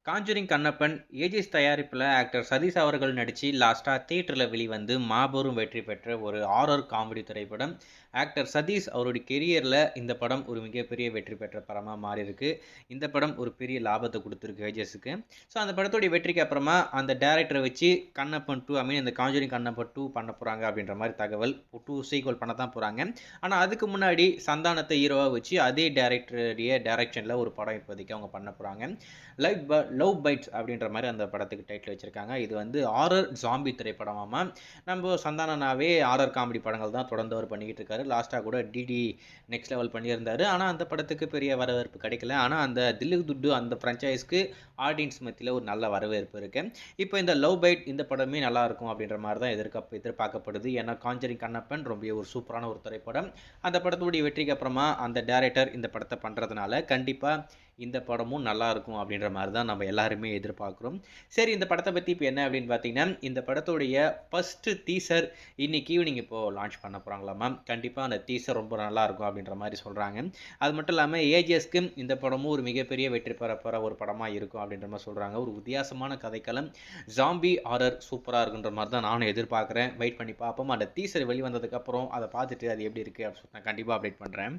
Conjuring Kannappan AGS தயாரிப்பில் actor Satish அவர்கள் நடித்து லாஸ்ட்டாக தியேட்டரில் வெளிவந்து மாபெரும் வெற்றி பெற்ற ஒரு ஹாரர் காமெடி திரைப்படம். ஆக்டர் சதீஷ் அவருடைய கெரியரில் இந்த படம் ஒரு மிகப்பெரிய வெற்றி பெற்ற படமாக மாறி இருக்கு. இந்த படம் ஒரு பெரிய லாபத்தை கொடுத்துருக்கு ஏஜிஎஸ்க்கு. ஸோ அந்த படத்துடைய வெற்றிக்கு அப்புறமா அந்த டேரக்டரை வச்சு கண்ணப்பன் 2 இந்த காஞ்சூரிங் கண்ணப்பன் 2 பண்ண போகிறாங்க அப்படின்ற மாதிரி தகவல். 2 சீக்வல் பண்ண தான் போகிறாங்க. ஆனால் அதுக்கு முன்னாடி சந்தானத்தை ஹீரோவாக வச்சு அதே டேரக்டருடைய டைரக்ஷனில் ஒரு படம் இப்போதைக்கு அவங்க பண்ண போகிறாங்க. லவ் பைட்ஸ் அப்படின்ற மாதிரி அந்த படத்துக்கு டைட்டில் வச்சுருக்காங்க. இது வந்து ஹாரர் ஜாம்பி திரைப்படமாமா. நம்ம சந்தானனாவே ஹாரர் காமெடி படங்கள் தான் தொடர்ந்து அவர் பண்ணிக்கிட்டு இருக்காரு. லாஸ்ட்டாக கூட டிடி நெக்ஸ்ட் லெவல் பண்ணியிருந்தாரு. ஆனால் அந்த படத்துக்கு பெரிய வரவேற்பு கிடைக்கல. ஆனால் அந்த தில்லு துட்டு அந்த ஃப்ரான்ச்சைஸ்க்கு ஆடியன்ஸ் மத்தியில் ஒரு நல்ல வரவேற்பு இருக்குது. இப்போ இந்த லவ் பைட் இந்த படமே நல்லா இருக்கும் அப்படின்ற மாதிரி தான் எதிர்பார்க்கப்படுது. ஏன்னா காஞ்சரிங் கண்ணப்பன் ரொம்ப ஒரு சூப்பரான ஒரு திரைப்படம். அந்த படத்துடைய வெற்றிக்கு அப்புறமா அந்த டேரக்டர் இந்த படத்தை பண்ணுறதுனால கண்டிப்பாக இந்த படமும் நல்லா இருக்கும் அப்படின்ற மாதிரி தான் நம்ம எல்லாருமே எதிர்பார்க்குறோம். சரி, இந்த படத்தை பற்றி இப்போ என்ன அப்படின்னு பார்த்தீங்கன்னா, இந்த படத்துடைய ஃபஸ்ட்டு டீசர் இன்னைக்கு ஈவினிங் இப்போது லான்ச் பண்ண போகிறாங்களாமா. கண்டிப்பாக அந்த டீசர் ரொம்ப நல்லா இருக்கும் அப்படின்ற மாதிரி சொல்கிறாங்க. அது மட்டும் இல்லாமல் ஏஜிஎஸ்க்கு இந்த படமும் ஒரு மிகப்பெரிய வெற்றி பெற போகிற ஒரு படமாக இருக்கும் அப்படின்ற மாதிரி சொல்கிறாங்க. ஒரு வித்தியாசமான கதைக்களம், ஜாம்பி ஹாரர் சூப்பராக இருக்குன்ற மாதிரி தான் நானும் எதிர்பார்க்குறேன். வெயிட் பண்ணி பார்ப்போம். அந்த டீசர் வெளிவந்ததுக்கப்புறம் அதை பார்த்துட்டு அது எப்படி இருக்குது அப்படின்னு சொல்லி நான் கண்டிப்பாக அப்டேட் பண்ணுறேன்.